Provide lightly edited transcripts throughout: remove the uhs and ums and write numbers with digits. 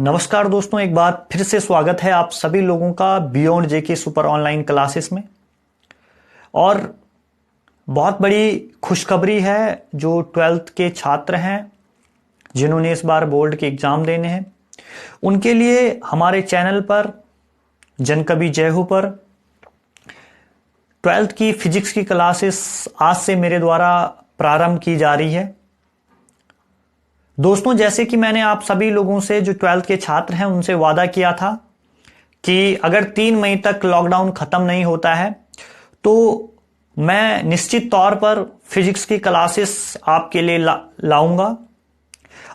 नमस्कार दोस्तों, एक बार फिर से स्वागत है आप सभी लोगों का बियॉन्ड जेके सुपर ऑनलाइन क्लासेस में। और बहुत बड़ी खुशखबरी है जो 12th के छात्र हैं जिन्होंने इस बार बोर्ड के एग्ज़ाम देने हैं, उनके लिए हमारे चैनल पर जनकवि जय हो पर 12th की फिजिक्स की क्लासेस आज से मेरे द्वारा प्रारंभ की जा रही है। दोस्तों, जैसे कि मैंने आप सभी लोगों से जो 12th के छात्र हैं उनसे वादा किया था कि अगर 3 मई तक लॉकडाउन खत्म नहीं होता है तो मैं निश्चित तौर पर फिजिक्स की क्लासेस आपके लिए लाऊंगा।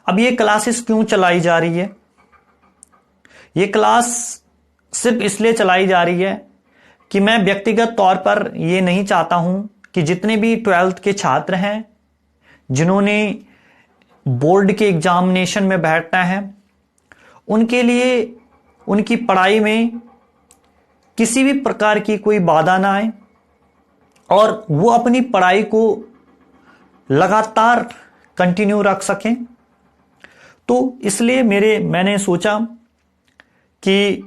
अब ये क्लासेस क्यों चलाई जा रही है? ये क्लास सिर्फ इसलिए चलाई जा रही है कि मैं व्यक्तिगत तौर पर ये नहीं चाहता हूं कि जितने भी 12th के छात्र हैं जिन्होंने बोर्ड के एग्जामिनेशन में बैठना है, उनके लिए उनकी पढ़ाई में किसी भी प्रकार की कोई बाधा ना आए और वो अपनी पढ़ाई को लगातार कंटिन्यू रख सकें। तो इसलिए मैंने सोचा कि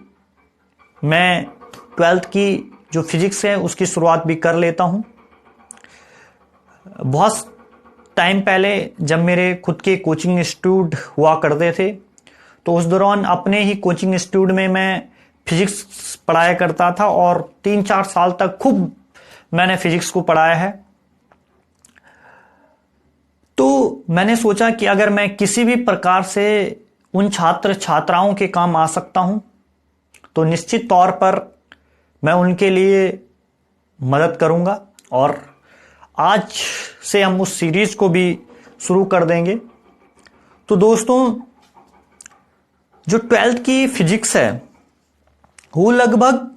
मैं 12th की जो फिजिक्स है उसकी शुरुआत भी कर लेता हूं। बहुत टाइम पहले जब मेरे खुद के कोचिंग इंस्टीट्यूट हुआ करते थे तो उस दौरान अपने ही कोचिंग इंस्टीट्यूट में मैं फिजिक्स पढ़ाया करता था और 3-4 साल तक खूब मैंने फिजिक्स को पढ़ाया है। तो मैंने सोचा कि अगर मैं किसी भी प्रकार से उन छात्र छात्राओं के काम आ सकता हूं तो निश्चित तौर पर मैं उनके लिए मदद करूंगा और आज से हम उस सीरीज को भी शुरू कर देंगे। तो दोस्तों, जो 12th की फिजिक्स है वो लगभग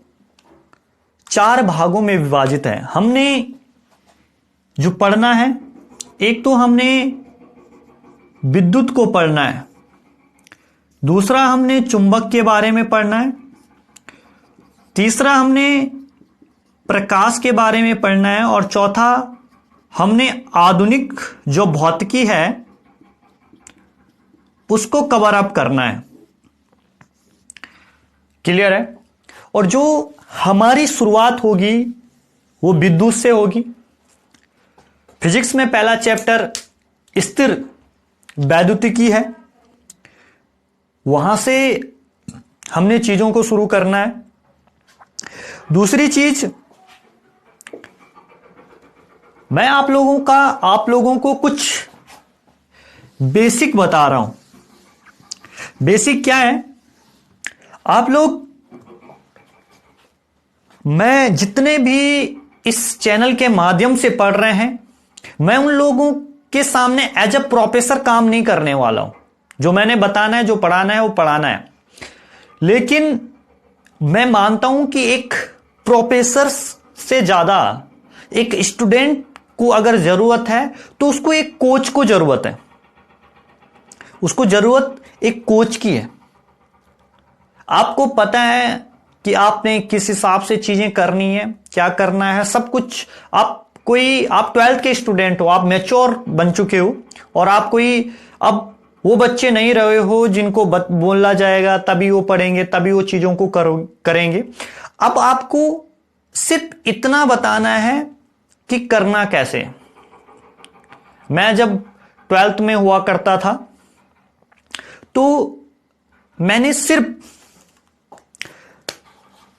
4 भागों में विभाजित है। हमने जो पढ़ना है, एक तो हमने विद्युत को पढ़ना है, दूसरा हमने चुंबक के बारे में पढ़ना है, तीसरा हमने प्रकाश के बारे में पढ़ना है और चौथा हमने आधुनिक जो भौतिकी है उसको कवर अप करना है। क्लियर है? और जो हमारी शुरुआत होगी वो विद्युत से होगी। फिजिक्स में पहला चैप्टर स्थिर वैद्युतिकी है, वहां से हमने चीजों को शुरू करना है। दूसरी चीज, मैं आप लोगों को कुछ बेसिक बता रहा हूं। बेसिक क्या है? आप लोग, मैं जितने भी इस चैनल के माध्यम से पढ़ रहे हैं, मैं उन लोगों के सामने एज अ प्रोफेसर काम नहीं करने वाला हूं। जो मैंने बताना है, जो पढ़ाना है वो पढ़ाना है। लेकिन मैं मानता हूं कि एक प्रोफेसर से ज्यादा एक स्टूडेंट को अगर जरूरत है तो उसको एक कोच को जरूरत है। उसको जरूरत एक कोच की है। आपको पता है कि आपने किस हिसाब से चीजें करनी है, क्या करना है, सब कुछ। आप 12th के स्टूडेंट हो, आप मैच्योर बन चुके हो और आप अब वो बच्चे नहीं रहे हो जिनको बोला जाएगा तभी वो पढ़ेंगे, तभी वो चीजों को करेंगे। अब आपको सिर्फ इतना बताना है कि करना कैसे। मैं जब 12th में हुआ करता था तो मैंने सिर्फ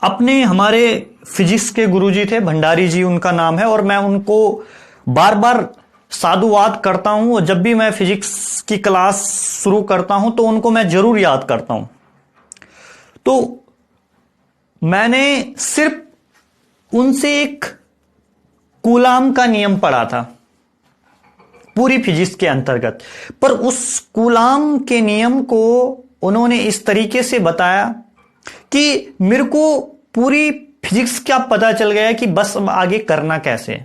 हमारे फिजिक्स के गुरुजी थे, भंडारी जी उनका नाम है, और मैं उनको बार बार साधुवाद करता हूं। और जब भी मैं फिजिक्स की क्लास शुरू करता हूं तो उनको मैं जरूर याद करता हूं। तो मैंने सिर्फ उनसे एक कूलाम का नियम पढ़ा था पूरी फिजिक्स के अंतर्गत, पर उस कूलाम के नियम को उन्होंने इस तरीके से बताया कि मेरे को पूरी फिजिक्स क्या पता चल गया कि बस अब आगे करना कैसे।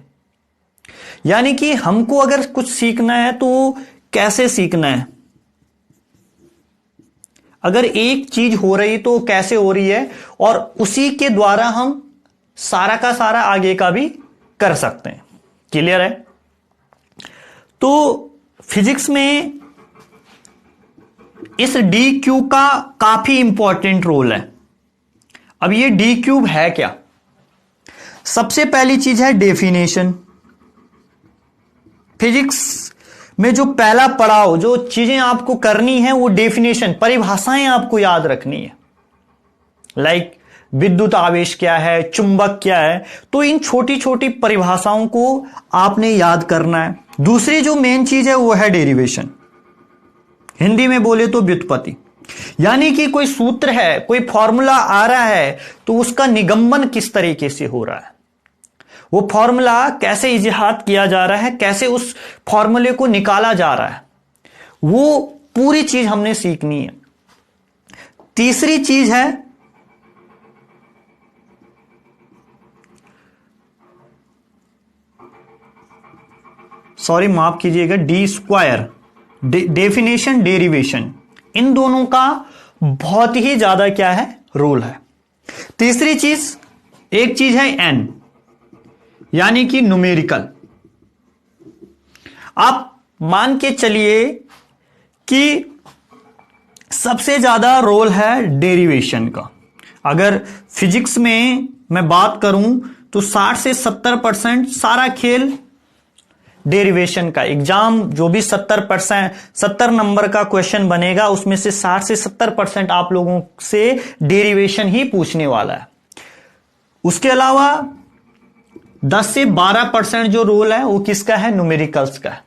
यानी कि हमको अगर कुछ सीखना है तो कैसे सीखना है, अगर एक चीज हो रही तो कैसे हो रही है, और उसी के द्वारा हम सारा का सारा आगे का भी कर सकते हैं। क्लियर है? तो फिजिक्स में इस डी क्यूब का काफी इंपॉर्टेंट रोल है। अब ये डी क्यूब है क्या? सबसे पहली चीज है डेफिनेशन। फिजिक्स में जो पहला पड़ाव, जो चीजें आपको करनी है वो डेफिनेशन, परिभाषाएं आपको याद रखनी है। लाइक विद्युत आवेश क्या है, चुंबक क्या है, तो इन छोटी छोटी परिभाषाओं को आपने याद करना है। दूसरी जो मेन चीज है वो है डेरिवेशन, हिंदी में बोले तो व्युत्पत्ति। यानी कि कोई सूत्र है, कोई फॉर्मूला आ रहा है तो उसका निगमन किस तरीके से हो रहा है, वो फॉर्मूला कैसे इजाद किया जा रहा है, कैसे उस फॉर्मूले को निकाला जा रहा है, वो पूरी चीज हमने सीखनी है। तीसरी चीज है माफ कीजिएगा, डी स्क्वायर, डेफिनेशन, डेरिवेशन, इन दोनों का बहुत ही ज्यादा क्या है, रोल है। तीसरी चीज, एक चीज है एन, यानी कि न्यूमेरिकल। आप मान के चलिए कि सबसे ज्यादा रोल है डेरिवेशन का। अगर फिजिक्स में मैं बात करूं तो 60 से 70% सारा खेल डेरिवेशन का। एग्जाम जो भी 70 नंबर का क्वेश्चन बनेगा उसमें से 60 से 70% आप लोगों से डेरिवेशन ही पूछने वाला है। उसके अलावा 10 से 12% जो रोल है वो किसका है, न्यूमेरिकल्स का है।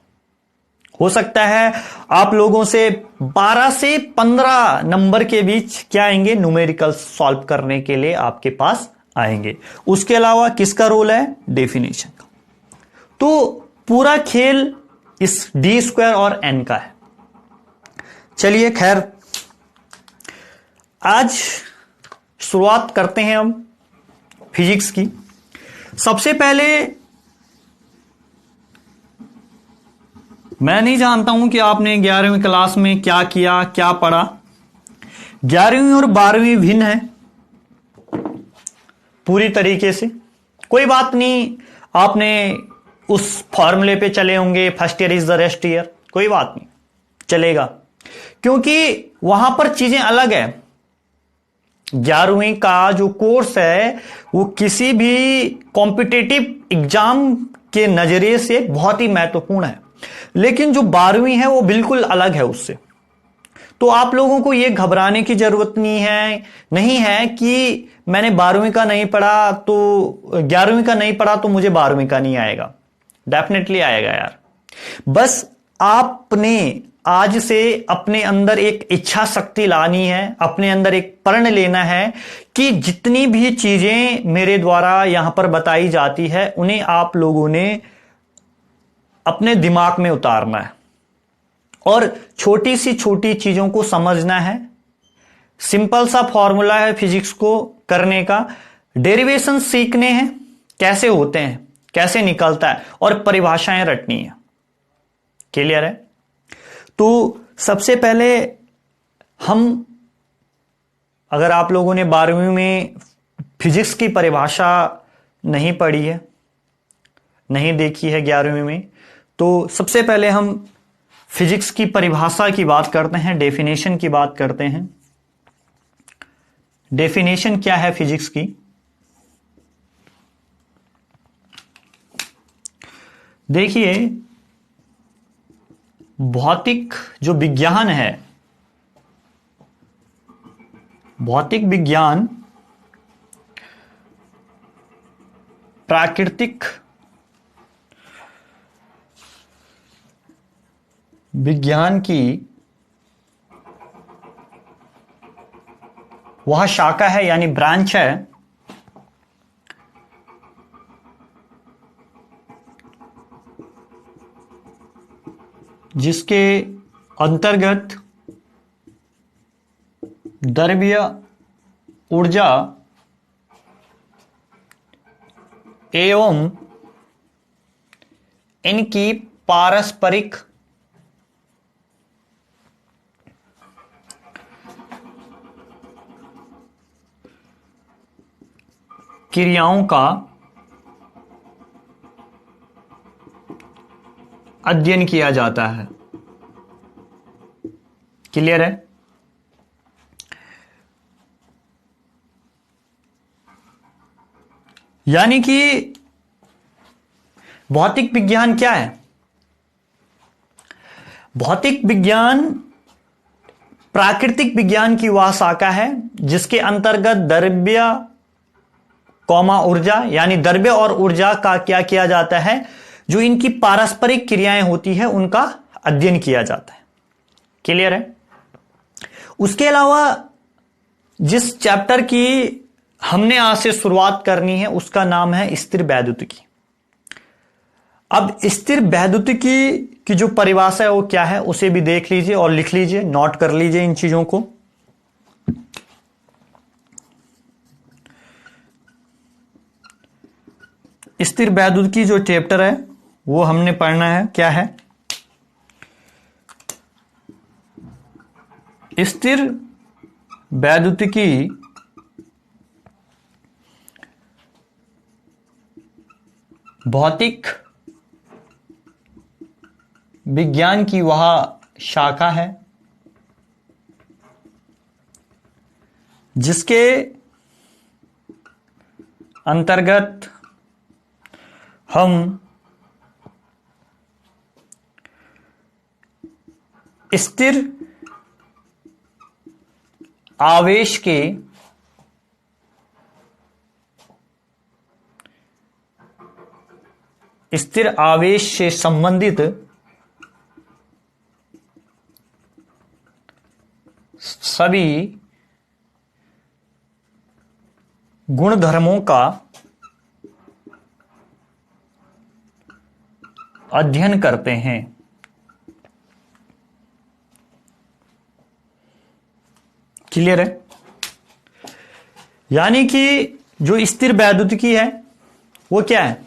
हो सकता है आप लोगों से 12 से 15 नंबर के बीच क्या आएंगे, न्यूमेरिकल्स सॉल्व करने के लिए आपके पास आएंगे। उसके अलावा किसका रोल है, डेफिनेशन का। तो पूरा खेल इस डी स्क्वायर और एन का है। चलिए खैर, आज शुरुआत करते हैं हम फिजिक्स की। सबसे पहले मैं नहीं जानता हूं कि आपने 11वीं क्लास में क्या किया, क्या पढ़ा। 11वीं और 12वीं भिन्न है पूरी तरीके से। कोई बात नहीं, आपने उस फॉर्मूले पे चले होंगे, first year is the rest year, कोई बात नहीं, चलेगा, क्योंकि वहां पर चीजें अलग है। 11वीं का जो कोर्स है वो किसी भी कॉम्पिटिटिव एग्जाम के नजरिए से बहुत ही महत्वपूर्ण है, लेकिन जो 12वीं है वो बिल्कुल अलग है उससे। तो आप लोगों को ये घबराने की जरूरत नहीं है कि मैंने 12वीं का नहीं पढ़ा तो 11वीं का नहीं पढ़ा तो मुझे 12वीं का नहीं आएगा। डेफिनेटली आएगा यार। बस आपने आज से अपने अंदर एक इच्छा शक्ति लानी है, अपने अंदर एक प्रण लेना है कि जितनी भी चीजें मेरे द्वारा यहां पर बताई जाती है उन्हें आप लोगों ने अपने दिमाग में उतारना है और छोटी सी छोटी चीजों को समझना है। सिंपल सा फॉर्मूला है फिजिक्स को करने का, डेरिवेशन सीखने हैं, कैसे होते हैं, कैसे निकलता है, और परिभाषाएं रटनी है। क्लियर है? तो सबसे पहले हम, अगर आप लोगों ने 12वीं में फिजिक्स की परिभाषा नहीं पढ़ी है, नहीं देखी है 11वीं में, तो सबसे पहले हम फिजिक्स की परिभाषा की बात करते हैं, डेफिनेशन की बात करते हैं। डेफिनेशन क्या है फिजिक्स की? देखिए, भौतिक जो विज्ञान है, भौतिक विज्ञान प्राकृतिक विज्ञान की वह शाखा है, यानी ब्रांच है जिसके अंतर्गत द्रव्य ऊर्जा एवं इनकी पारस्परिक क्रियाओं का अध्ययन किया जाता है। क्लियर है? यानी कि भौतिक विज्ञान क्या है? भौतिक विज्ञान प्राकृतिक विज्ञान की वह शाखा है जिसके अंतर्गत द्रव्य कौमा ऊर्जा, यानी द्रव्य और ऊर्जा का क्या किया जाता है, जो इनकी पारस्परिक क्रियाएं होती है उनका अध्ययन किया जाता है। क्लियर है? उसके अलावा जिस चैप्टर की हमने आज से शुरुआत करनी है उसका नाम है स्थिर वैद्युतिकी। अब स्थिर वैद्युतिकी की जो परिभाषा है वो क्या है उसे भी देख लीजिए और लिख लीजिए, नोट कर लीजिए इन चीजों को। स्थिर वैद्युतिकी जो चैप्टर है वो हमने पढ़ना है, क्या है? स्थिर वैद्युतिकी भौतिक विज्ञान की वह शाखा है जिसके अंतर्गत हम स्थिर आवेश के स्थिर आवेश से संबंधित सभी गुणधर्मों का अध्ययन करते हैं। क्लियर है? यानी कि जो स्थिर वैद्युतिकी है वो क्या है?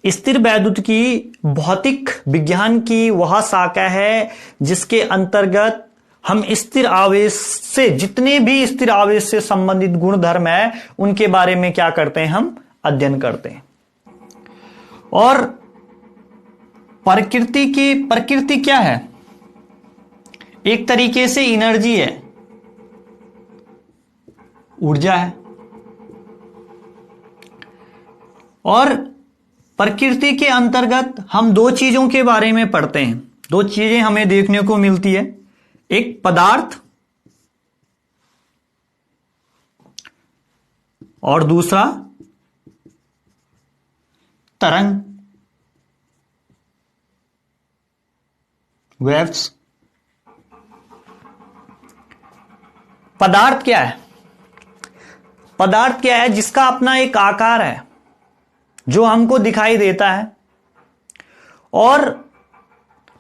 स्थिर वैद्युतिकी भौतिक विज्ञान की वह शाखा है जिसके अंतर्गत हम स्थिर आवेश से, जितने भी स्थिर आवेश से संबंधित गुणधर्म है उनके बारे में क्या करते हैं, हम अध्ययन करते हैं। और प्रकृति क्या है? एक तरीके से एनर्जी है, ऊर्जा है। और प्रकृति के अंतर्गत हम दो चीजों के बारे में पढ़ते हैं, दो चीजें हमें देखने को मिलती है, एक पदार्थ और दूसरा तरंग, वेव्स। पदार्थ क्या है? पदार्थ क्या है? जिसका अपना एक आकार है जो हमको दिखाई देता है। और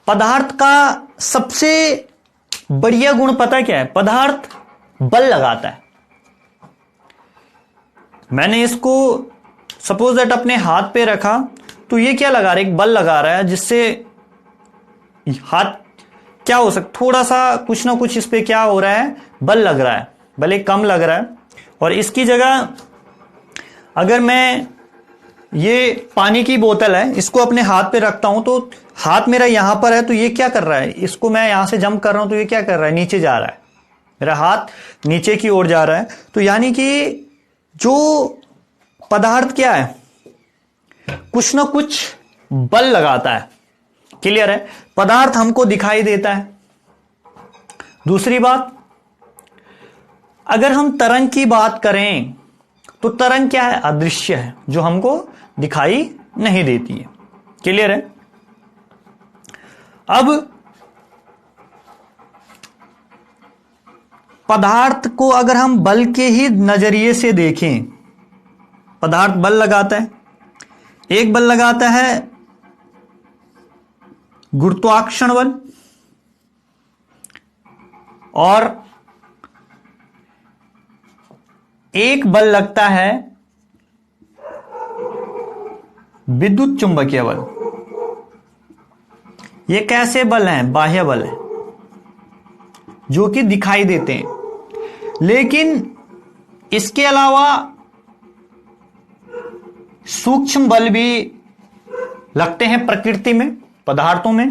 पदार्थ का सबसे बढ़िया गुण पता क्या है? पदार्थ बल लगाता है। मैंने इसको सपोज दैट अपने हाथ पे रखा तो ये क्या लगा रहा है? एक बल लगा रहा है जिससे हाथ क्या हो सकता, थोड़ा सा कुछ ना कुछ इस पे क्या हो रहा है, बल लग रहा है, भले कम लग रहा है। और इसकी जगह अगर मैं ये पानी की बोतल है इसको अपने हाथ पे रखता हूं तो हाथ मेरा यहां पर है, तो ये क्या कर रहा है, इसको मैं यहां से जंप कर रहा हूं तो ये क्या कर रहा है, नीचे जा रहा है, मेरा हाथ नीचे की ओर जा रहा है। तो यानी कि जो पदार्थ क्या है, कुछ ना कुछ बल लगाता है। क्लियर है? पदार्थ हमको दिखाई देता है। दूसरी बात, अगर हम तरंग की बात करें तो तरंग क्या है? अदृश्य है, जो हमको दिखाई नहीं देती है। क्लियर है? अब पदार्थ को अगर हम बल के ही नजरिए से देखें, पदार्थ बल लगाता है। एक बल लगाता है गुरुत्वाकर्षण बल और एक बल लगता है विद्युत चुंबकीय बल। ये कैसे बल हैं? बाह्य बल है जो कि दिखाई देते हैं। लेकिन इसके अलावा सूक्ष्म बल भी लगते हैं प्रकृति में, पदार्थों में।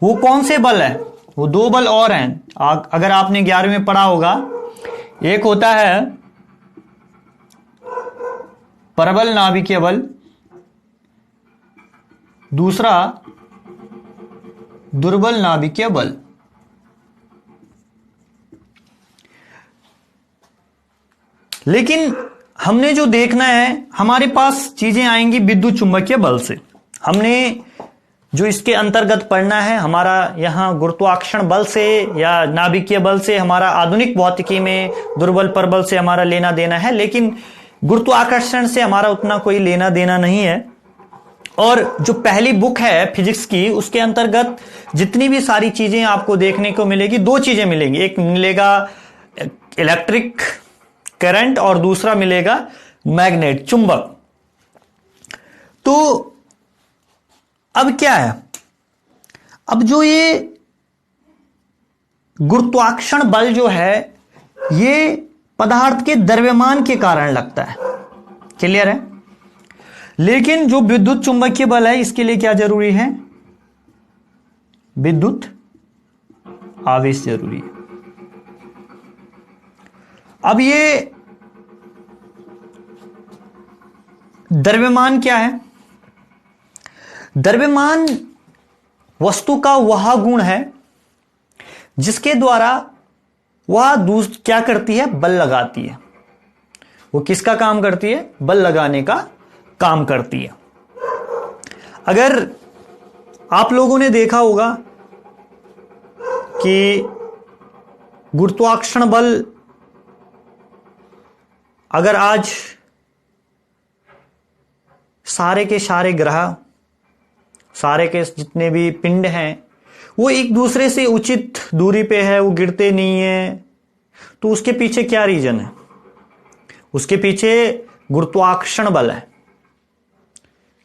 वो कौन से बल है? वो दो बल और हैं। अगर आपने 11वीं में पढ़ा होगा, एक होता है परबल नाभिकीय बल, दूसरा दुर्बल नाभिकीय बल। लेकिन हमने जो देखना है, हमारे पास चीजें आएंगी विद्युत चुंबकीय बल से। हमने जो इसके अंतर्गत पढ़ना है, हमारा यहां गुरुत्वाकर्षण बल से या नाभिकीय बल से, हमारा आधुनिक भौतिकी में दुर्बल परबल से हमारा लेना देना है, लेकिन गुरुत्वाकर्षण से हमारा उतना कोई लेना देना नहीं है। और जो पहली बुक है फिजिक्स की, उसके अंतर्गत जितनी भी सारी चीजें आपको देखने को मिलेगी, दो चीजें मिलेंगी। एक मिलेगा इलेक्ट्रिक करंट और दूसरा मिलेगा मैग्नेट, चुंबक। तो अब क्या है, अब जो ये गुरुत्वाकर्षण बल जो है, ये पदार्थ के द्रव्यमान के कारण लगता है। क्लियर है? लेकिन जो विद्युत चुंबकीय बल है, इसके लिए क्या जरूरी है? विद्युत आवेश जरूरी है। अब ये द्रव्यमान क्या है? द्रव्यमान वस्तु का वह गुण है जिसके द्वारा वह क्या करती है? बल लगाती है। वो किसका काम करती है? बल लगाने का काम करती है। अगर आप लोगों ने देखा होगा कि गुरुत्वाकर्षण बल अगर आज सारे के सारे ग्रह, सारे के जितने भी पिंड हैं, वो एक दूसरे से उचित दूरी पे है, वो गिरते नहीं है, तो उसके पीछे क्या रीजन है? उसके पीछे गुरुत्वाकर्षण बल है।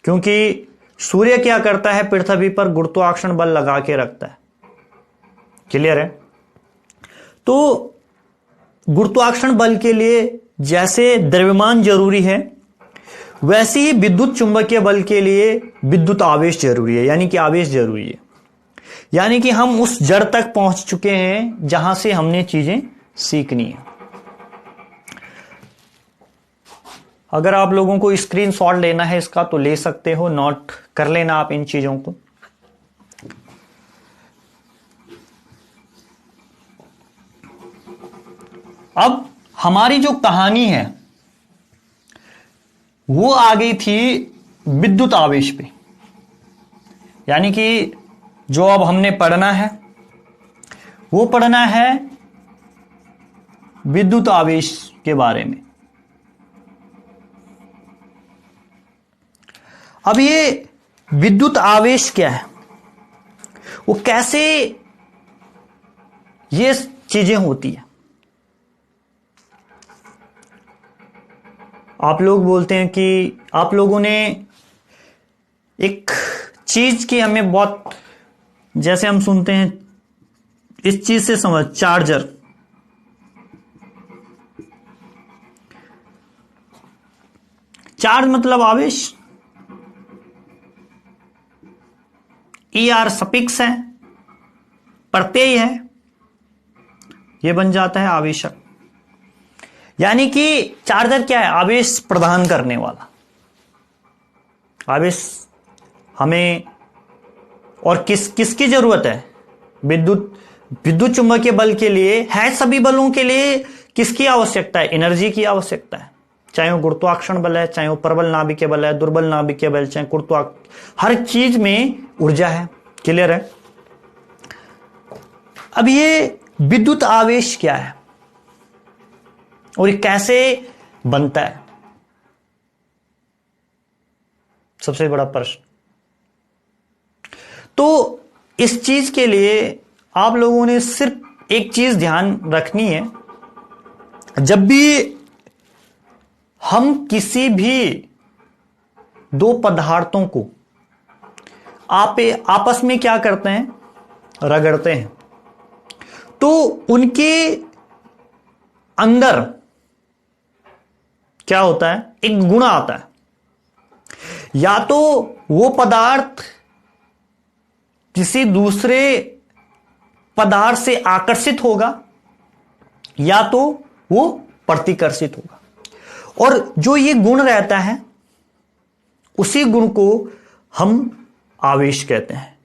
क्योंकि सूर्य क्या करता है? पृथ्वी पर गुरुत्वाकर्षण बल लगा के रखता है। क्लियर है? तो गुरुत्वाकर्षण बल के लिए जैसे द्रव्यमान जरूरी है, वैसे ही विद्युत चुंबकीय बल के लिए विद्युत आवेश जरूरी है, यानी कि आवेश जरूरी है। यानी कि हम उस जड़ तक पहुंच चुके हैं जहां से हमने चीजें सीखनी है। अगर आप लोगों को स्क्रीनशॉट लेना है इसका तो ले सकते हो, नोट कर लेना आप इन चीजों को। अब हमारी जो कहानी है वो आ गई थी विद्युत आवेश पे, यानी कि जो अब हमने पढ़ना है वो पढ़ना है विद्युत आवेश के बारे में। अब ये विद्युत आवेश क्या है, वो कैसे ये चीजें होती है। आप लोग बोलते हैं कि आप लोगों ने एक चीज की हमें बहुत, जैसे हम सुनते हैं इस चीज से समझ, चार्जर। चार्ज मतलब आवेश, ER सफिक्स है, प्रत्यय है, यह बन जाता है आवेशक। यानी कि चार्जर क्या है? आवेश प्रदान करने वाला। आवेश हमें और किसकी जरूरत है? विद्युत चुंबकीय बल के लिए है। सभी बलों के लिए किसकी आवश्यकता है? एनर्जी की आवश्यकता है। चाहे वो गुरुत्वाकर्षण बल है, चाहे वो प्रबल नाभिकीय बल है, दुर्बल नाभिकीय बल, चाहे हर चीज में ऊर्जा है। क्लियर है? अब ये विद्युत आवेश क्या है और ये कैसे बनता है? सबसे बड़ा प्रश्न। तो इस चीज के लिए आप लोगों ने सिर्फ एक चीज ध्यान रखनी है, जब भी हम किसी भी दो पदार्थों को आपस में क्या करते हैं? रगड़ते हैं, तो उनके अंदर क्या होता है? एक गुण आता है। या तो वो पदार्थ किसी दूसरे पदार्थ से आकर्षित होगा या तो वो प्रतिकर्षित होगा। और जो ये गुण रहता है उसी गुण को हम आवेश कहते हैं।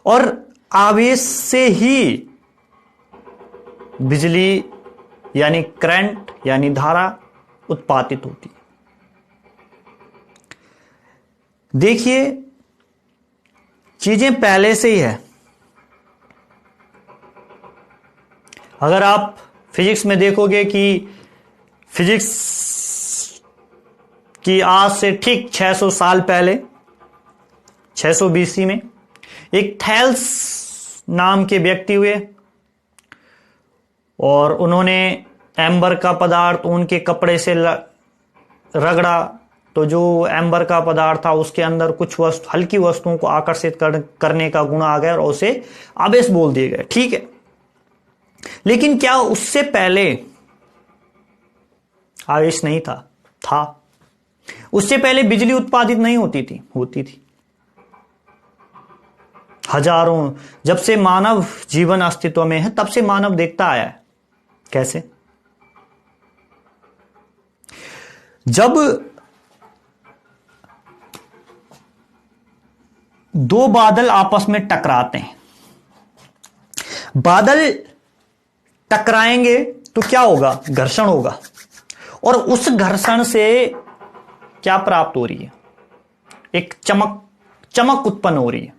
और आवेश से ही बिजली यानी करंट यानी धारा उत्पादित होती है। देखिए, चीजें पहले से ही है। अगर आप फिजिक्स में देखोगे कि फिजिक्स की आज से ठीक 600 साल पहले 600 बीसी में एक थैल्स नाम के व्यक्ति हुए और उन्होंने एम्बर का पदार्थ उनके कपड़े से रगड़ा, तो जो एम्बर का पदार्थ था उसके अंदर कुछ हल्की वस्तुओं को आकर्षित करने का गुण आ गया और उसे आवेश बोल दिए गए। ठीक है, लेकिन क्या उससे पहले आवेश नहीं था? उससे पहले बिजली उत्पादित नहीं होती थी। हजारों, जब से मानव जीवन अस्तित्व में है तब से मानव देखता आया है। कैसे? जब दो बादल आपस में टकराते हैं, बादल टकराएंगे तो क्या होगा? घर्षण होगा। और उस घर्षण से क्या प्राप्त हो रही है? एक चमक उत्पन्न हो रही है।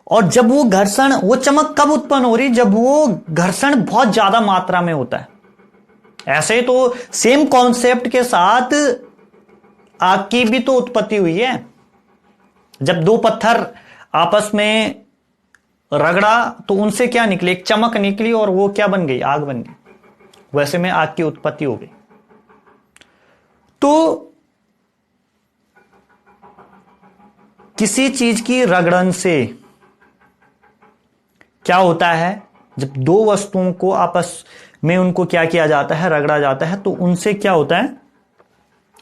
और जब वो चमक कब उत्पन्न हो रही? जब वो घर्षण बहुत ज्यादा मात्रा में होता है। ऐसे तो सेम कॉन्सेप्ट के साथ आग की भी तो उत्पत्ति हुई है। जब दो पत्थर आपस में रगड़ा तो उनसे क्या निकले? एक चमक निकली और वो क्या बन गई? आग बन गई। वैसे में आग की उत्पत्ति हो गई। तो किसी चीज की रगड़न से क्या होता है? जब दो वस्तुओं को आपस में उनको क्या किया जाता है? रगड़ा जाता है, तो उनसे क्या होता है?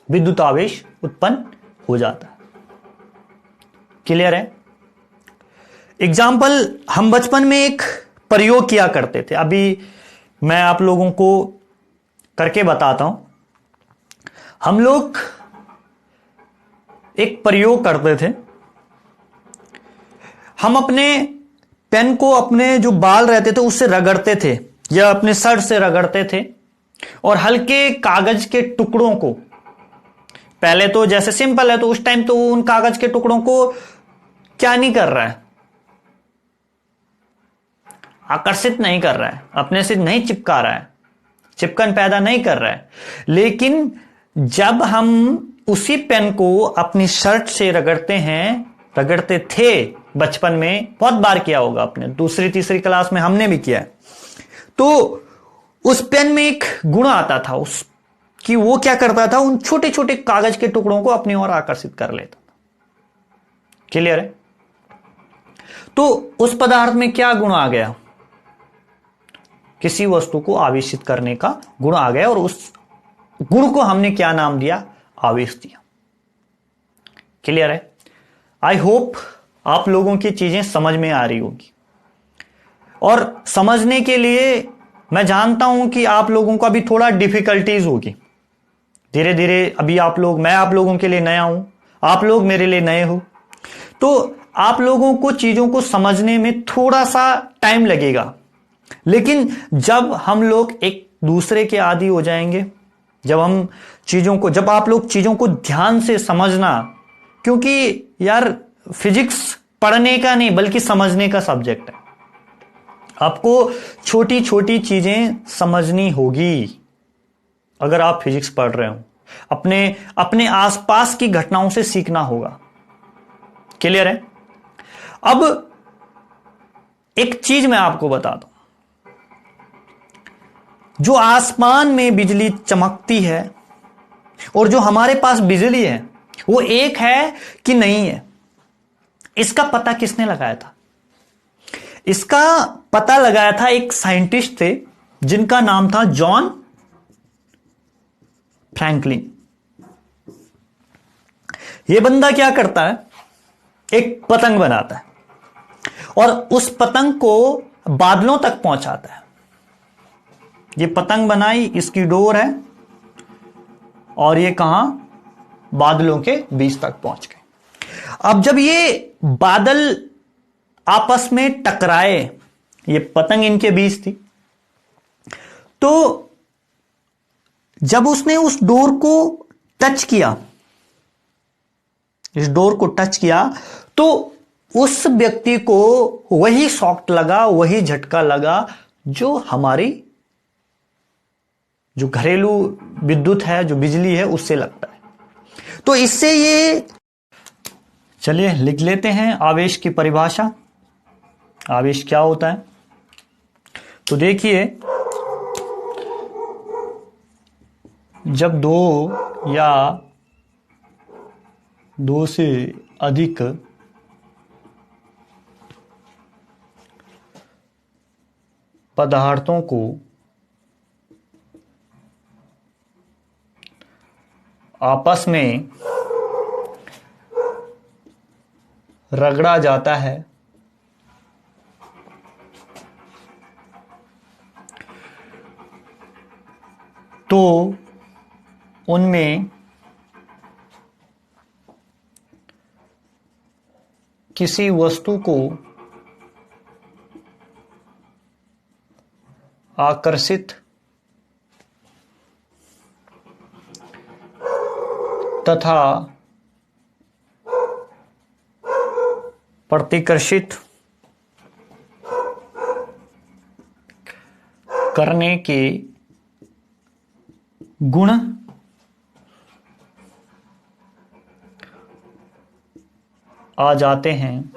विद्युत आवेश उत्पन्न हो जाता है। क्लियर है? एग्जाम्पल, हम बचपन में एक प्रयोग किया करते थे। अभी मैं आप लोगों को करके बताता हूं। हम लोग एक प्रयोग करते थे। हम अपने पेन को अपने जो बाल रहते थे उससे रगड़ते थे या अपने सर से रगड़ते थे और हल्के कागज के टुकड़ों को, पहले तो जैसे सिंपल है तो उस टाइम तो उन कागज के टुकड़ों को क्या नहीं कर रहा है? आकर्षित नहीं कर रहा है, अपने से नहीं चिपका रहा है, चिपकन पैदा नहीं कर रहा है। लेकिन जब हम उसी पेन को अपनी शर्ट से रगड़ते थे, बचपन में बहुत बार किया होगा आपने, दूसरी तीसरी क्लास में हमने भी किया है, तो उस पेन में एक गुण आता था उस कि वो क्या करता था? उन छोटे छोटे कागज के टुकड़ों को अपनी ओर आकर्षित कर लेता था। क्लियर है? तो उस पदार्थ में क्या गुण आ गया? किसी वस्तु को आवेशित करने का गुण आ गया और उस गुण को हमने क्या नाम दिया? आवेश दिया। क्लियर है? आई होप आप लोगों की चीजें समझ में आ रही होगी। और समझने के लिए मैं जानता हूं कि आप लोगों को अभी थोड़ा डिफिकल्टीज होगी। धीरे धीरे अभी मैं आप लोगों के लिए नया हूं, आप लोग मेरे लिए नए हो, तो आप लोगों को चीजों को समझने में थोड़ा सा टाइम लगेगा। लेकिन जब हम लोग एक दूसरे के आदी हो जाएंगे, जब आप लोग चीजों को ध्यान से समझना, क्योंकि यार फिजिक्स पढ़ने का नहीं बल्कि समझने का सब्जेक्ट है। आपको छोटी छोटी चीजें समझनी होगी अगर आप फिजिक्स पढ़ रहे हो। अपने आसपास की घटनाओं से सीखना होगा। क्लियर है? अब एक चीज मैं आपको बता दूं, जो आसमान में बिजली चमकती है और जो हमारे पास बिजली है वो एक है कि नहीं है, इसका पता किसने लगाया था? इसका पता लगाया था एक साइंटिस्ट थे जिनका नाम था जॉन फ्रैंकलिन। यह बंदा क्या करता है? एक पतंग बनाता है। और उस पतंग को बादलों तक पहुंचाता है। ये पतंग बनाई, इसकी डोर है, और ये कहां, बादलों के बीच तक पहुंच गए। अब जब ये बादल आपस में टकराए, ये पतंग इनके बीच थी, तो जब उसने उस डोर को टच किया, इस डोर को टच किया, तो उस व्यक्ति को वही शॉक लगा, वही झटका लगा जो हमारी जो घरेलू विद्युत है, जो बिजली है, उससे लगता है। तो इससे ये, चलिए लिख लेते हैं आवेश की परिभाषा। आवेश क्या होता है? तो देखिए, जब दो या दो से अधिक पदार्थों को आपस में रगड़ा जाता है, तो उनमें किसी वस्तु को आकर्षित तथा प्रतिकर्षित करने के गुण आ जाते हैं,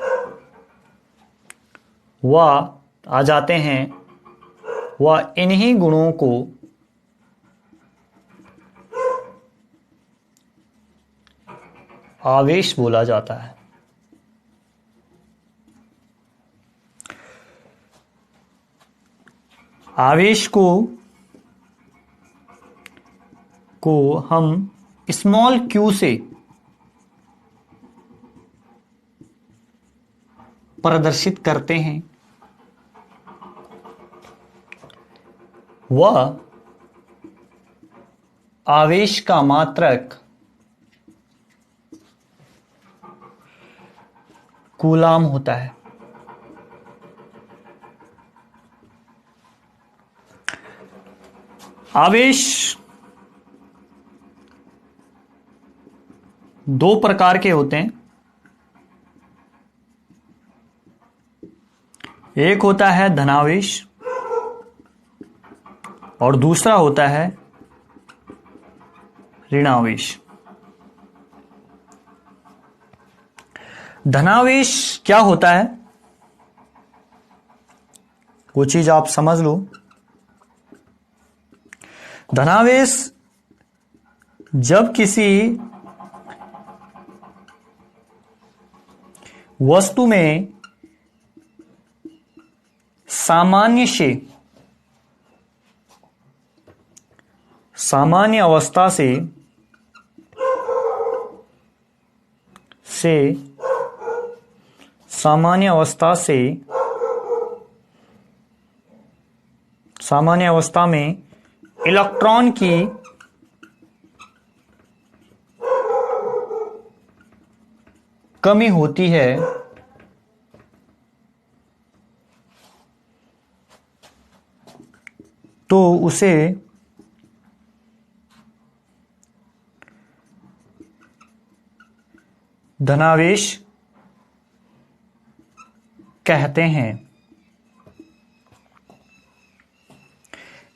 वह इन्हीं गुणों को आवेश बोला जाता है। आवेश को हम स्मॉल q से प्रदर्शित करते हैं। वह आवेश का मात्रक कूलाम होता है। आवेश दो प्रकार के होते हैं। एक होता है धनावेश और दूसरा होता है ऋणावेश। धनावेश क्या होता है, वो चीज आप समझ लो। धनावेश जब किसी वस्तु में सामान्य अवस्था से सामान्य अवस्था में इलेक्ट्रॉन की कमी होती है, तो उसे धनावेश कहते हैं।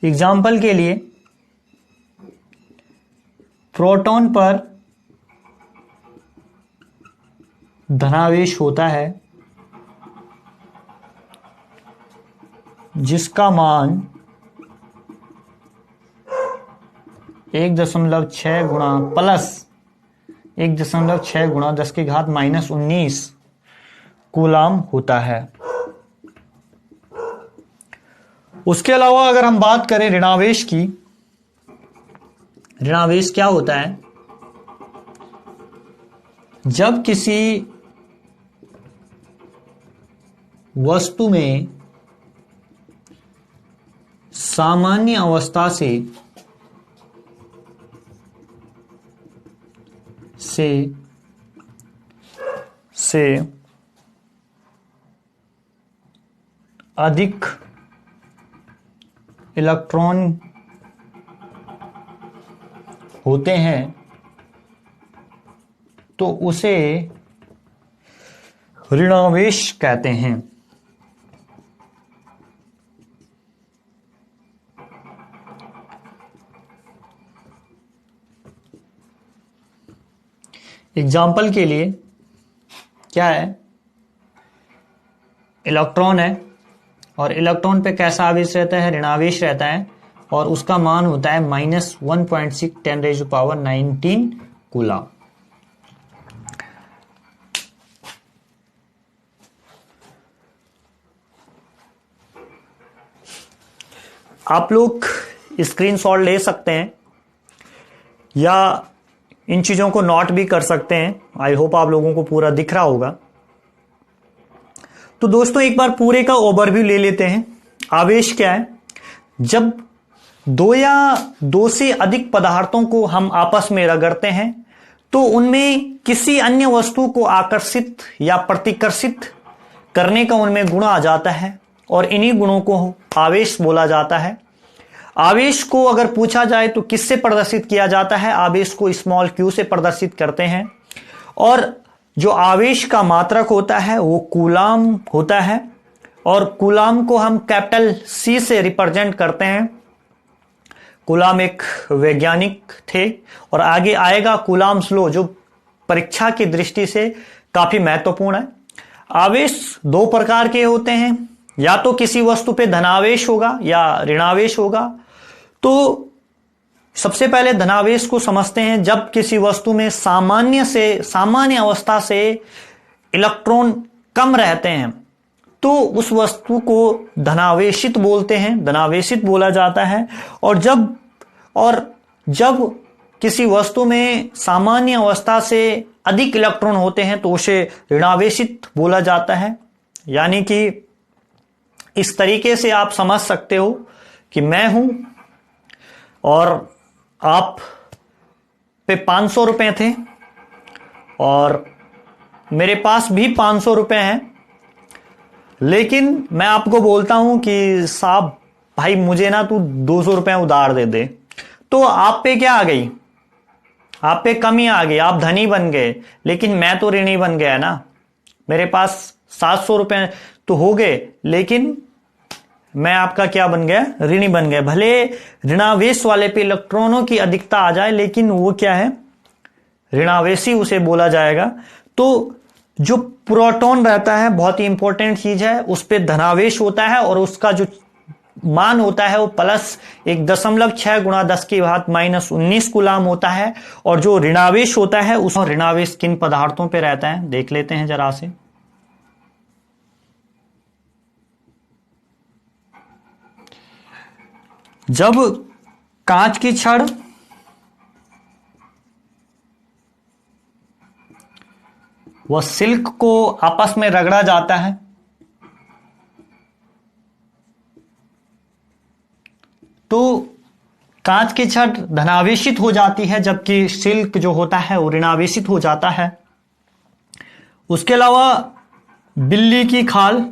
एग्जाम्पल के लिए, प्रोटॉन पर धनावेश होता है जिसका मान 1.6 गुणा प्लस 1.6 गुणा 10⁻⁻19 कूलाम होता है। उसके अलावा अगर हम बात करें ऋणावेश की, ऋणावेश क्या होता है? जब किसी वस्तु में सामान्य अवस्था से अधिक इलेक्ट्रॉन होते हैं तो उसे ऋणावेश कहते हैं। एग्जाम्पल के लिए क्या है, इलेक्ट्रॉन है और इलेक्ट्रॉन पे कैसा आवेश रहता है, ऋणावेश रहता है, और उसका मान होता है -1.6 10⁻19 कूलम। आप लोग स्क्रीनशॉट ले सकते हैं या इन चीजों को नोट भी कर सकते हैं। आई होप आप लोगों को पूरा दिख रहा होगा। तो दोस्तों एक बार पूरे का ओवरव्यू ले लेते हैं। आवेश क्या है? जब दो या दो से अधिक पदार्थों को हम आपस में रगड़ते हैं तो उनमें किसी अन्य वस्तु को आकर्षित या प्रतिकर्षित करने का उनमें गुण आ जाता है और इन्हीं गुणों को आवेश बोला जाता है। आवेश को अगर पूछा जाए तो किससे प्रदर्शित किया जाता है? आवेश को स्मॉल q से प्रदर्शित करते हैं और जो आवेश का मात्रक होता है वो कूलाम होता है और कूलाम को हम कैपिटल C से रिप्रेजेंट करते हैं। कूलाम एक वैज्ञानिक थे और आगे आएगा कूलाम्स लॉ जो परीक्षा की दृष्टि से काफी महत्वपूर्ण है। आवेश दो प्रकार के होते हैं, या तो किसी वस्तु पे धनावेश होगा या ऋणावेश होगा। तो सबसे पहले धनावेश को समझते हैं। जब किसी वस्तु में सामान्य अवस्था से इलेक्ट्रॉन कम रहते हैं तो उस वस्तु को धनावेशित बोलते हैं, धनावेशित बोला जाता है। और जब किसी वस्तु में सामान्य अवस्था से अधिक इलेक्ट्रॉन होते हैं तो उसे ऋणावेशित बोला जाता है। यानी कि इस तरीके से आप समझ सकते हो कि मैं हूं और आप पे 500 रुपए थे और मेरे पास भी 500 रुपए हैं, लेकिन मैं आपको बोलता हूं कि साहब भाई मुझे ना तू 200 रुपए उधार दे दे, तो आप पे क्या आ गई? आप पे कमी आ गई, आप धनी बन गए, लेकिन मैं तो ऋणी बन गया ना। मेरे पास 700 रुपए तो हो गए, लेकिन मैं आपका क्या बन गया? ऋणी बन गया। भले ऋणावेश वाले पे इलेक्ट्रॉनों की अधिकता आ जाए, लेकिन वो क्या है? ऋणावेशी उसे बोला जाएगा। तो जो प्रोटॉन रहता है, बहुत ही इंपॉर्टेंट चीज है, उस पे धनावेश होता है और उसका जो मान होता है वो +1.6 × 10⁻⁻19 कूलाम होता है। और जो ऋणावेश होता है उस ऋणावेश किन पदार्थों पे रहता है देख लेते हैं जरा से। जब कांच की छड़ व सिल्क को आपस में रगड़ा जाता है तो कांच की छड़ धनावेशित हो जाती है, जबकि सिल्क जो होता है वो ऋणावेशित हो जाता है। उसके अलावा बिल्ली की खाल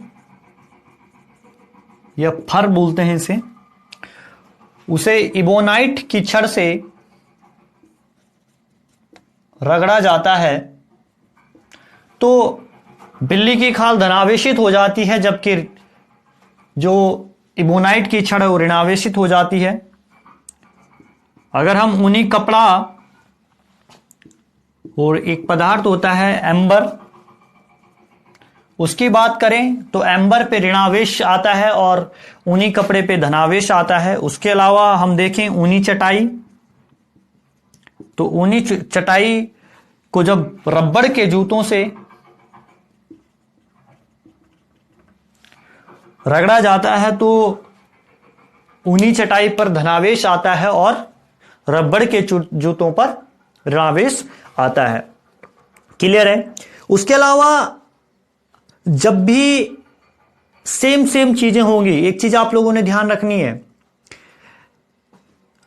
या फर बोलते हैं इसे, उसे इबोनाइट की छड़ से रगड़ा जाता है तो बिल्ली की खाल धनावेशित हो जाती है, जबकि जो इबोनाइट की छड़ है वो ऋणावेशित हो जाती है। अगर हम ऊनी कपड़ा और एक पदार्थ होता है एम्बर, उसकी बात करें तो एम्बर पे ऋणावेश आता है और ऊनी कपड़े पे धनावेश आता है। उसके अलावा हम देखें ऊनी चटाई, तो ऊनी चटाई को जब रबड़ के जूतों से रगड़ा जाता है तो ऊनी चटाई पर धनावेश आता है और रबड़ के जूतों पर ऋणावेश आता है। क्लियर है? उसके अलावा जब भी सेम सेम चीजें होंगी। एक चीज आप लोगों ने ध्यान रखनी है,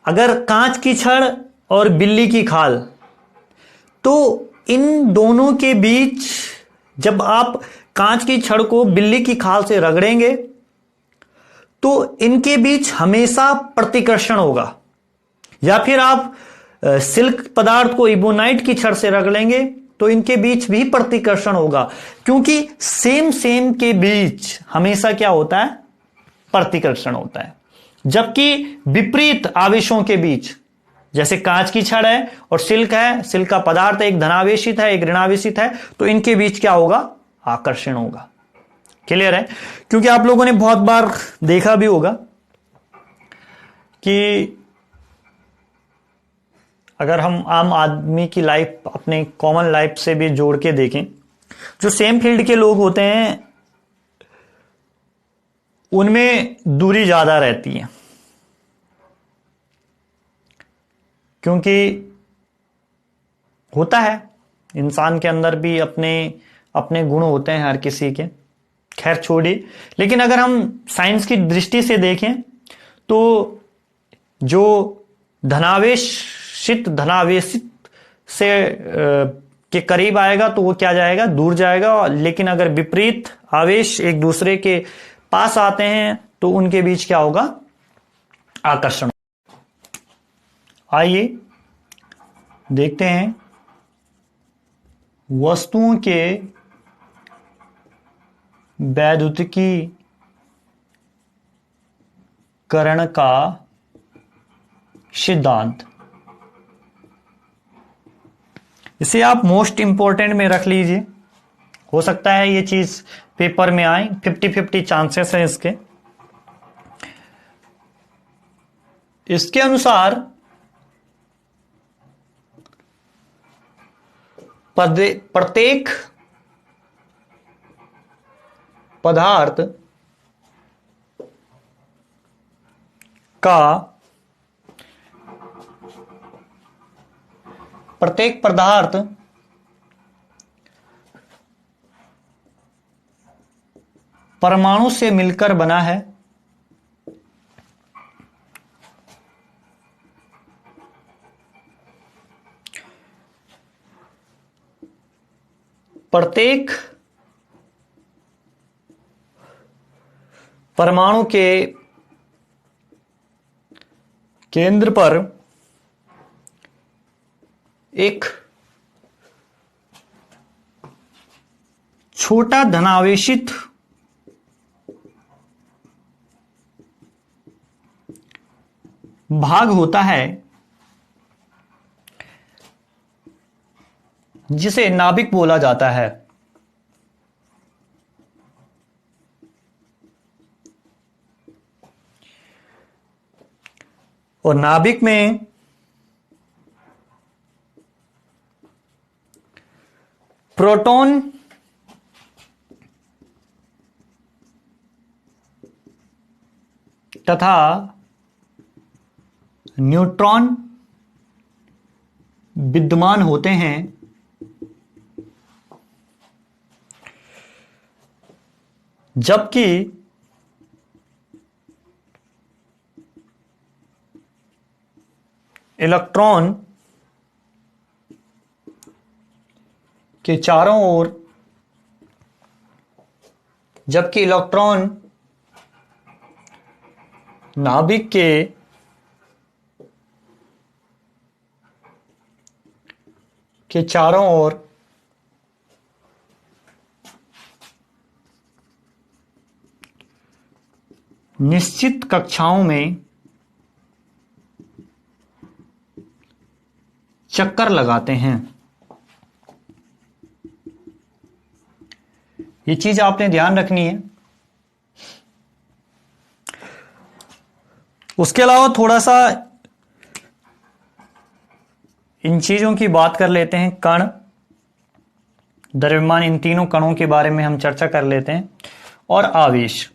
अगर कांच की छड़ और बिल्ली की खाल, तो इन दोनों के बीच जब आप कांच की छड़ को बिल्ली की खाल से रगड़ेंगे तो इनके बीच हमेशा प्रतिकर्षण होगा। या फिर आप सिल्क पदार्थ को इबोनाइट की छड़ से रगड़ेंगे तो इनके बीच भी प्रतिकर्षण होगा, क्योंकि सेम सेम के बीच हमेशा क्या होता है, प्रतिकर्षण होता है। जबकि विपरीत आवेशों के बीच, जैसे कांच की छड़ है और सिल्क है, सिल्क का पदार्थ एक धनावेशित है एक ऋणावेशित है, तो इनके बीच क्या होगा, आकर्षण होगा। क्लियर है? क्योंकि आप लोगों ने बहुत बार देखा भी होगा कि अगर हम आम आदमी की लाइफ अपने कॉमन लाइफ से भी जोड़ के देखें, जो सेम फील्ड के लोग होते हैं उनमें दूरी ज्यादा रहती है, क्योंकि होता है इंसान के अंदर भी अपने अपने गुण होते हैं हर किसी के, खैर छोड़िए। लेकिन अगर हम साइंस की दृष्टि से देखें तो जो धनावेशित से के करीब आएगा तो वो क्या जाएगा, दूर जाएगा। लेकिन अगर विपरीत आवेश एक दूसरे के पास आते हैं तो उनके बीच क्या होगा, आकर्षण। आइए देखते हैं वस्तुओं के वैद्युतिकीकरण का सिद्धांत। इसे आप मोस्ट इंपॉर्टेंट में रख लीजिए, हो सकता है ये चीज पेपर में आए, 50-50 चांसेस है इसके। इसके अनुसार प्रत्येक पदार्थ परमाणु से मिलकर बना है। प्रत्येक परमाणु के केंद्र पर एक छोटा धनावेशित भाग होता है जिसे नाभिक बोला जाता है। और नाभिक में प्रोटॉन तथा न्यूट्रॉन विद्यमान होते हैं। जबकि इलेक्ट्रॉन के चारों ओर नाभिक के चारों ओर निश्चित कक्षाओं में चक्कर लगाते हैं। ये चीज आपने ध्यान रखनी है। उसके अलावा थोड़ा सा इन चीजों की बात कर लेते हैं। कण, द्रव्यमान, इन तीनों कणों के बारे में हम चर्चा कर लेते हैं। और आवेश,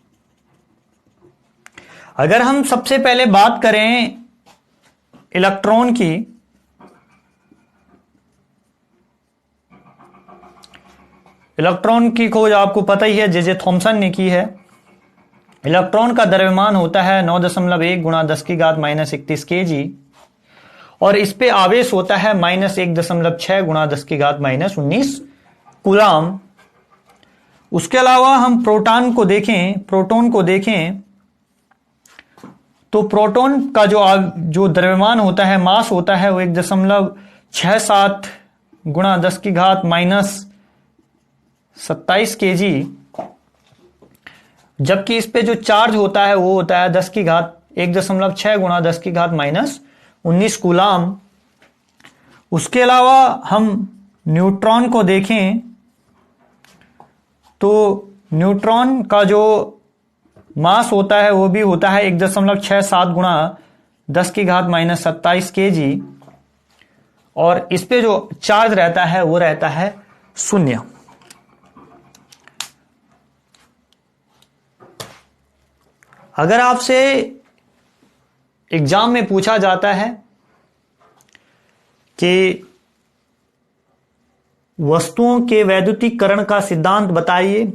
अगर हम सबसे पहले बात करें इलेक्ट्रॉन की, इलेक्ट्रॉन की खोज आपको पता ही है, जे जे थॉमसन ने की है। इलेक्ट्रॉन का द्रव्यमान होता है 9.1 गुणा 10 की घात -31 kg और इस पे आवेश होता है -1.6 गुणा 10 की घात -19 कूलाम। उसके अलावा हम प्रोटॉन को देखें तो प्रोटॉन का जो द्रव्यमान होता है, मास होता है, वो 1.67 गुणा 10 की घात -27 kg, जबकि इस पे जो चार्ज होता है वो होता है 1.6 गुणा 10 की घात -19 कूलाम। उसके अलावा हम न्यूट्रॉन को देखें तो न्यूट्रॉन का जो मास होता है वो भी होता है 1.67 गुणा 10 की घात -27 kg और इस पे जो चार्ज रहता है वो रहता है 0। अगर आपसे एग्जाम में पूछा जाता है कि वस्तुओं के वैद्युतीकरण का सिद्धांत बताइए,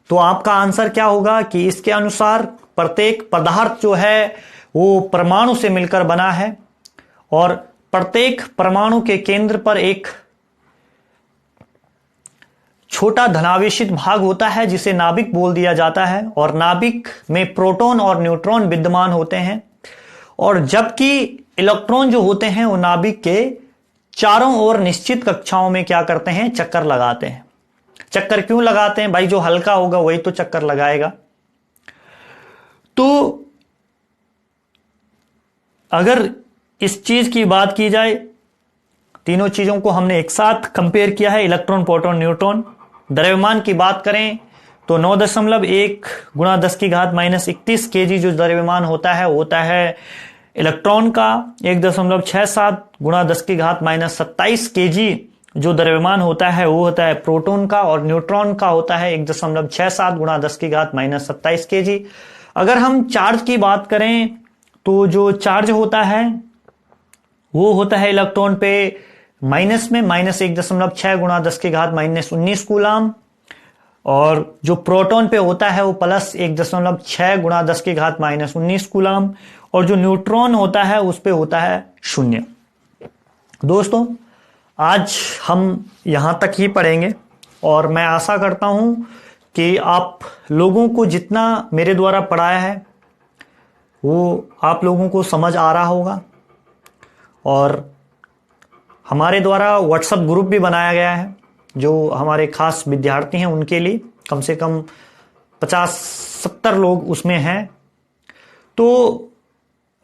तो आपका आंसर क्या होगा कि इसके अनुसार प्रत्येक पदार्थ जो है वो परमाणु से मिलकर बना है और प्रत्येक परमाणु के केंद्र पर एक छोटा धनावेशित भाग होता है जिसे नाभिक बोल दिया जाता है और नाभिक में प्रोटॉन और न्यूट्रॉन विद्यमान होते हैं और जबकि इलेक्ट्रॉन जो होते हैं वो नाभिक के चारों ओर निश्चित कक्षाओं में क्या करते हैं, चक्कर लगाते हैं। चक्कर क्यों लगाते हैं भाई? जो हल्का होगा वही तो चक्कर लगाएगा। तो अगर इस चीज की बात की जाए, तीनों चीजों को हमने एक साथ कंपेयर किया है, इलेक्ट्रॉन, प्रोटॉन, न्यूट्रॉन। द्रव्यमान की बात करें तो 9.1 गुणा 10 की घात -31 kg जो द्रव्यमान होता है वो होता है इलेक्ट्रॉन का। 1.67 गुणा 10 की घात -27 kg जो द्रव्यमान होता है वो होता है प्रोटॉन का और न्यूट्रॉन का होता है 1.67 गुणा 10 की घात -27 kg। अगर हम चार्ज की बात करें तो जो चार्ज होता है वो होता है इलेक्ट्रॉन पे माइनस में -1.6 गुणा 10 की घात -19 कूलाम और जो प्रोटॉन पे होता है वो +1.6 गुणा 10 की घात -19 कूलाम और जो न्यूट्रॉन होता है उस पे होता है 0। दोस्तों, आज हम यहां तक ही पढ़ेंगे और मैं आशा करता हूं कि आप लोगों को जितना मेरे द्वारा पढ़ाया है वो आप लोगों को समझ आ रहा होगा। और हमारे द्वारा व्हाट्सएप ग्रुप भी बनाया गया है जो हमारे खास विद्यार्थी हैं उनके लिए, कम से कम 50-70 लोग उसमें हैं। तो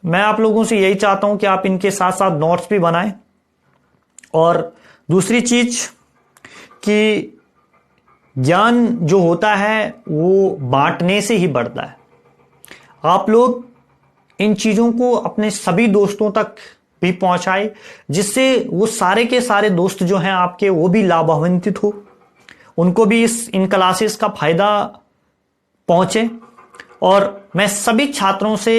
मैं आप लोगों से यही चाहता हूं कि आप इनके साथ साथ नोट्स भी बनाएं। और दूसरी चीज कि ज्ञान जो होता है वो बांटने से ही बढ़ता है। आप लोग इन चीजों को अपने सभी दोस्तों तक भी पहुंचाए जिससे वो सारे के सारे दोस्त जो हैं आपके वो भी लाभान्वित हो, उनको भी इन क्लासेस का फायदा पहुंचे। और मैं सभी छात्रों से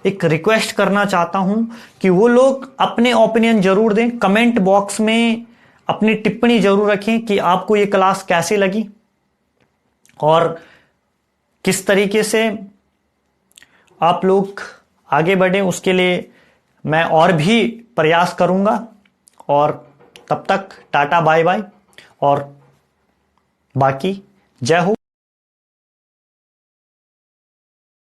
एक रिक्वेस्ट करना चाहता हूं कि वो लोग अपने ओपिनियन जरूर दें, कमेंट बॉक्स में अपनी टिप्पणी जरूर रखें कि आपको ये क्लास कैसे लगी और किस तरीके से आप लोग आगे बढ़े। उसके लिए मैं और भी प्रयास करूंगा और तब तक टाटा बाय बाय और बाकी जय हो।